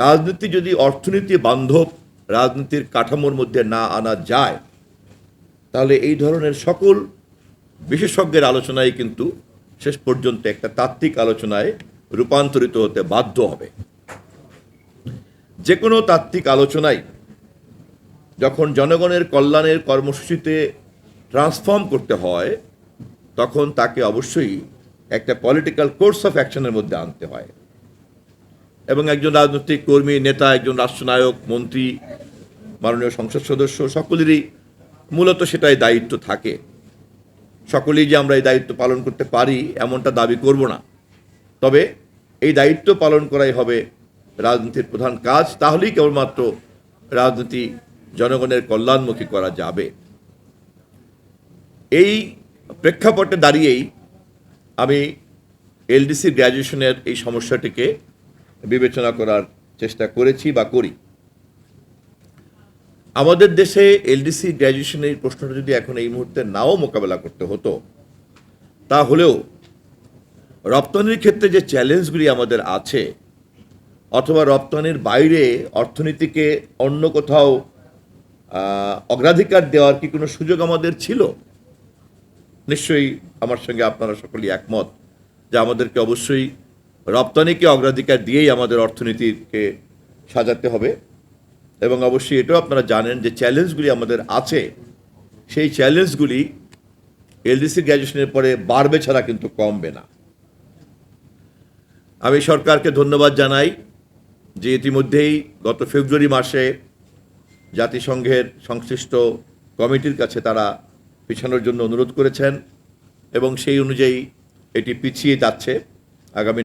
রাজনীতি যদি অর্থনীতি বান্ধব রাজনীতির কাঠামোর মধ্যে না আনা যায়, তাহলে এই ধরনের সকল বিশেষজ্ঞের আলোচনায় কিন্তু শেষ পর্যন্ত একটা তাত্ত্বিক আলোচনায় রূপান্তরিত হতে বাধ্য হবে। যে কোনো তাত্ত্বিক আলোচনায় যখন জনগণের কল্যাণের কর্মসূচিতে ট্রান্সফর্ম করতে হয়, তখন তাকে অবশ্যই একটা পলিটিক্যাল কোর্স অফ অ্যাকশনের মধ্যে আনতে হয়। এবং একজন রাজনৈতিক কর্মী, নেতা, একজন রাষ্ট্রনায়ক, মন্ত্রী, মাননীয় সংসদ সদস্য সকলেরই মূলত সেটাই দায়িত্ব থাকে। সকলেই যে আমরা এই দায়িত্ব পালন করতে পারি এমনটা দাবি করব না, তবে এই দায়িত্ব পালন করাই হবে রাজনীতির প্রধান কাজ। তাহলেই কেবলমাত্র রাজনীতি জনগণের কল্যাণমুখী করা যাবে। এই প্রেক্ষাপটে দাঁড়িয়েই আমি এলডিসি গ্র্যাজুয়েশনের এই সমস্যাটিকে বিবেচনা করার চেষ্টা করেছি বা করি। আমাদের দেশে এলডিসি গ্র্যাজুয়েশনের প্রশ্নটা যদি এখন এই মুহূর্তে নাও মোকাবেলা করতে হতো, তাহলেও রপ্তানির ক্ষেত্রে যে চ্যালেঞ্জগুলি আমাদের আছে, অথবা রপ্তানির বাইরে অর্থনীতিকে অন্য কোথাও অগ্রাধিকার দেওয়ার কি কোনো সুযোগ আমাদের ছিল? নিশ্চয়ই আমার সঙ্গে আপনারা সকলেই একমত যে আমাদেরকে অবশ্যই রপ্তানিকে অগ্রাধিকার দিয়েই আমাদের অর্থনীতিকে সাজাতে হবে। এবং অবশ্যই এটাও আপনারা জানেন যে চ্যালেঞ্জগুলি আমাদের আছে, সেই চ্যালেঞ্জগুলি এলডিসি গ্র্যাজুয়েশনের পরে বাড়বে ছাড়া কিন্তু কমবে না। আমি সরকারকে ধন্যবাদ জানাই যে ইতিমধ্যেই গত ফেব্রুয়ারি মাসে জাতিসংঘের সংশ্লিষ্ট কমিটির কাছে তারা পিছানোর জন্য অনুরোধ করেছেন এবং সেই অনুযায়ী এটি পিছিয়ে যাচ্ছে। আগামী